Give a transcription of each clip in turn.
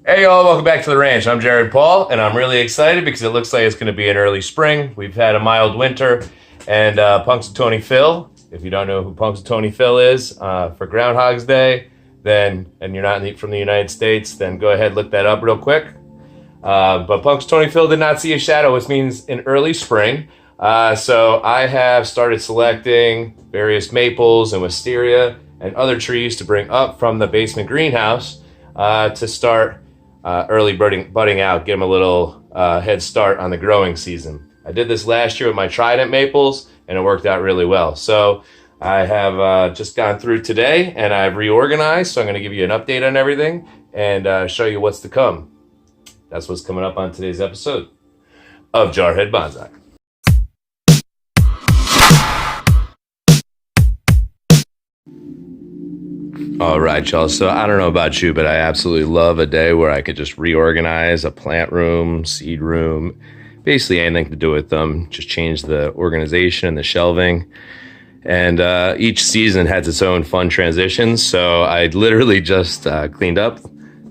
Hey y'all, welcome back to the ranch. I'm Jared Paul, and I'm really excited because it looks like it's going to be an early spring. We've had a mild winter, and Punxsutawney Phil, if you don't know who Punxsutawney Phil is, for Groundhog's Day, then, and you're not from the United States, then go ahead, look that up real quick. But Punxsutawney Phil did not see a shadow, which means an early spring. So I have started selecting various maples and wisteria and other trees to bring up from the basement greenhouse to start early budding out, give them a little head start on the growing season. I did this last year with my Trident maples, and it worked out really well. So I have just gone through today, and I've reorganized, so I'm going to give you an update on everything and show you what's to come. That's what's coming up on today's episode of Jarhead Bonsai. All right, y'all. So I don't know about you, but I absolutely love a day where I could just reorganize a plant room, seed room, basically anything to do with them. Just change the organization and the shelving. And each season has its own fun transitions. So I literally just cleaned up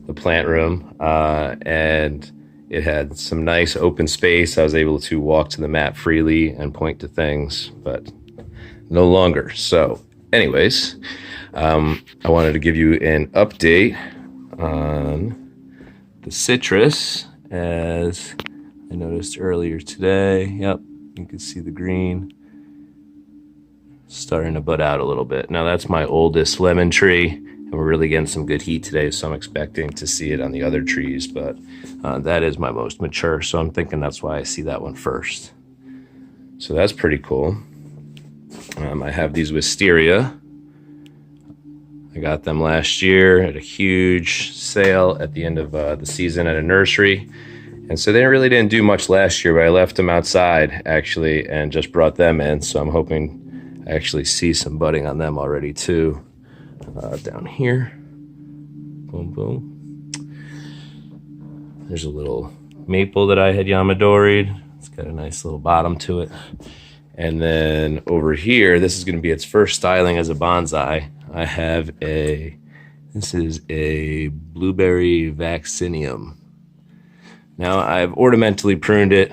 the plant room and it had some nice open space. I was able to walk to the mat freely and point to things, but no longer. So anyways, I wanted to give you an update on the citrus, as I noticed earlier today. Yep, you can see the green starting to bud out a little bit. Now that's my oldest lemon tree, and we're really getting some good heat today, so I'm expecting to see it on the other trees, but that is my most mature, so I'm thinking that's why I see that one first. So that's pretty cool. I have these wisteria. I got them last year at a huge sale at the end of the season at a nursery. And so they really didn't do much last year, but I left them outside actually and just brought them in. So I'm hoping I actually see some budding on them already too. Down here. Boom, boom. There's a little maple that I had Yamadori'd. It's got a nice little bottom to it. And then over here, this is going to be its first styling as a bonsai. I have this is a blueberry vaccinium. Now I've ornamentally pruned it,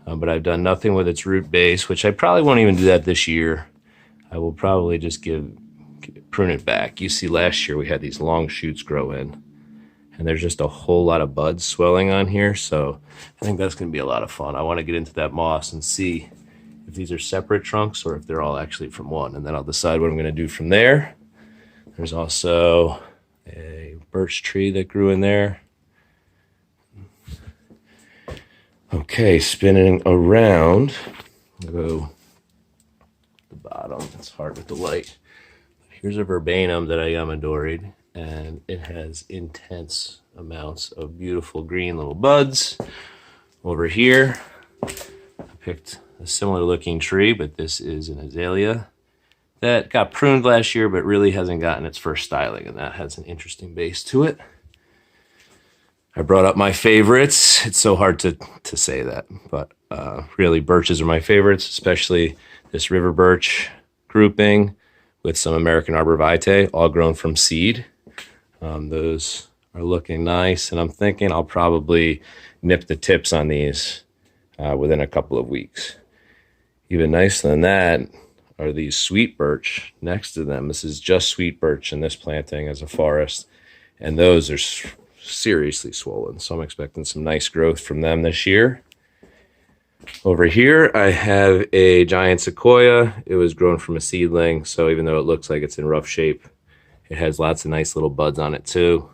but I've done nothing with its root base, which I probably won't even do that this year. I will probably just prune it back. You see last year we had these long shoots grow in, and there's just a whole lot of buds swelling on here. So I think that's going to be a lot of fun. I want to get into that moss and see if these are separate trunks or if they're all actually from one, and then I'll decide what I'm going to do from there. There's also a birch tree that grew in there. Okay, spinning around. I'll go the bottom. It's hard with the light. Here's a verbenum that I Yamadori'd, and it has intense amounts of beautiful green little buds. Over here, I picked a similar looking tree, but this is an azalea that got pruned last year, but really hasn't gotten its first styling, and that has an interesting base to it. I brought up my favorites. It's so hard to say that, but really birches are my favorites, especially this river birch grouping with some American Arbor Vitae, all grown from seed. Those are looking nice, and I'm thinking I'll probably nip the tips on these within a couple of weeks. Even nicer than that are these sweet birch next to them. This is just sweet birch in this planting as a forest, and those are seriously swollen. So I'm expecting some nice growth from them this year. Over here, I have a giant sequoia. It was grown from a seedling, so even though it looks like it's in rough shape, it has lots of nice little buds on it too.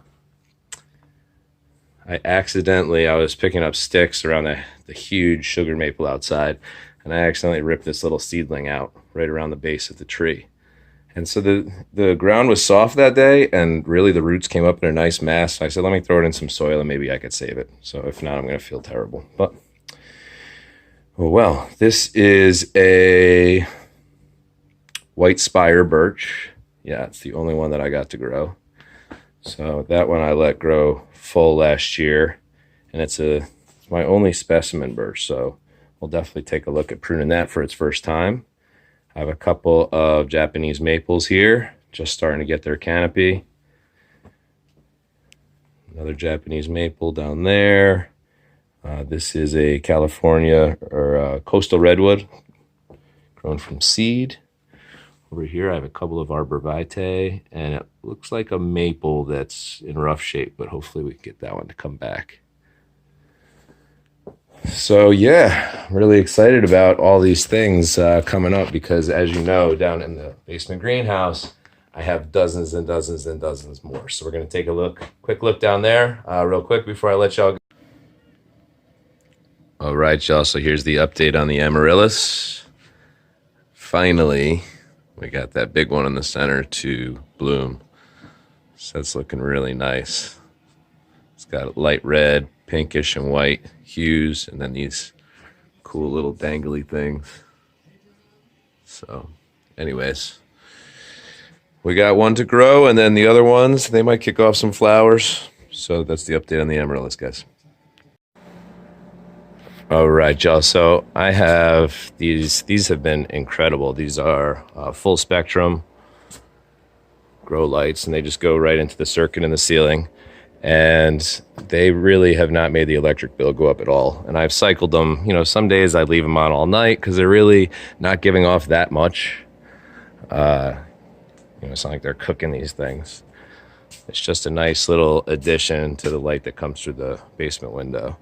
I was picking up sticks around the huge sugar maple outside, and I accidentally ripped this little seedling out right around the base of the tree. And so the ground was soft that day, and really the roots came up in a nice mass. So I said, let me throw it in some soil and maybe I could save it. So if not, I'm going to feel terrible. But, oh well, this is a white spire birch. Yeah, it's the only one that I got to grow. So that one I let grow full last year, and it's my only specimen birch. So we'll definitely take a look at pruning that for its first time. I have a couple of Japanese maples here, just starting to get their canopy. Another Japanese maple down there. This is a California or coastal redwood grown from seed. Over here I have a couple of arborvitae, and it looks like a maple that's in rough shape, but hopefully we can get that one to come back. So yeah, I'm really excited about all these things coming up because, as you know, down in the basement greenhouse, I have dozens and dozens and dozens more. So we're going to take a quick look down there real quick before I let y'all go. All right, y'all, so here's the update on the amaryllis. Finally, we got that big one in the center to bloom. So that's looking really nice. It's got light red, pinkish, and white hues, and then these cool little dangly things. So anyways, we got one to grow, and then the other ones, they might kick off some flowers. So that's the update on the amaryllis, guys. All right, y'all. So I have these. These have been incredible. These are full spectrum grow lights, and they just go right into the circuit in the ceiling. And they really have not made the electric bill go up at all. And I've cycled them. You know, some days I leave them on all night because they're really not giving off that much. You know, it's not like they're cooking these things. It's just a nice little addition to the light that comes through the basement window.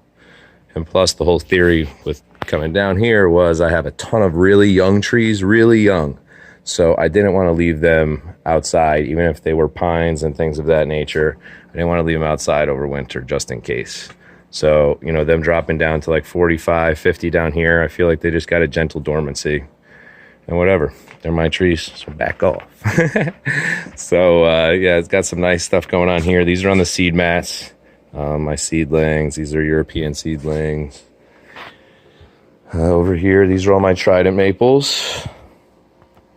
And plus, the whole theory with coming down here was I have a ton of really young trees, really young. So I didn't want to leave them outside, even if they were pines and things of that nature. I didn't want to leave them outside over winter just in case. So, you know, them dropping down to like 45, 50 down here, I feel like they just got a gentle dormancy. And whatever, they're my trees, so back off. So, yeah, it's got some nice stuff going on here. These are on the seed mats. My seedlings, these are European seedlings. Over here, these are all my Trident maples.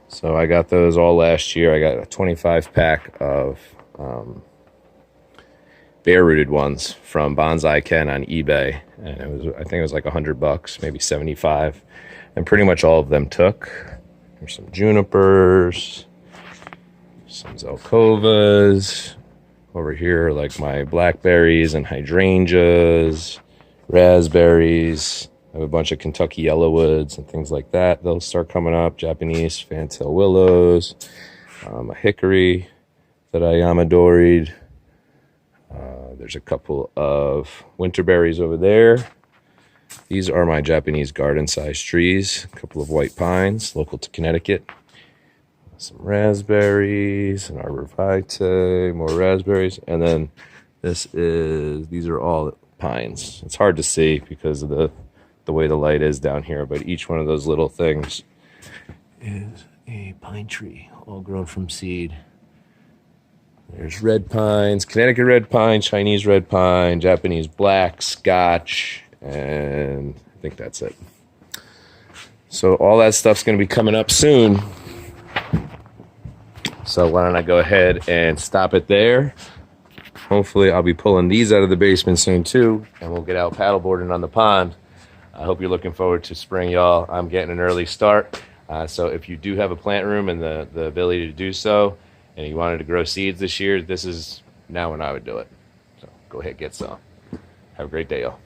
So I got those all last year. I got a 25 pack of bare rooted ones from Bonsai Ken on eBay. And it was, I think it was like $100, maybe 75. And pretty much all of them took. There's some junipers, some zelkovas. Over here, like my blackberries and hydrangeas, raspberries. I have a bunch of Kentucky yellowwoods and things like that. They'll start coming up. Japanese fantail willows, a hickory that I yamadoried. There's a couple of winterberries over there. These are my Japanese garden-sized trees. A couple of white pines, local to Connecticut. Some raspberries, an arborvitae, more raspberries, and then these are all pines. It's hard to see because of the way the light is down here, but each one of those little things is a pine tree, all grown from seed. There's red pines, Connecticut red pine, Chinese red pine, Japanese black, Scotch, and I think that's it. So all that stuff's going to be coming up soon. So why don't I go ahead and stop it there. Hopefully I'll be pulling these out of the basement soon too, and we'll get out paddleboarding on the pond. I hope you're looking forward to spring, y'all. I'm getting an early start. So if you do have a plant room and the ability to do so, and you wanted to grow seeds this year, this is now when I would do it. So go ahead, get some. Have a great day, y'all.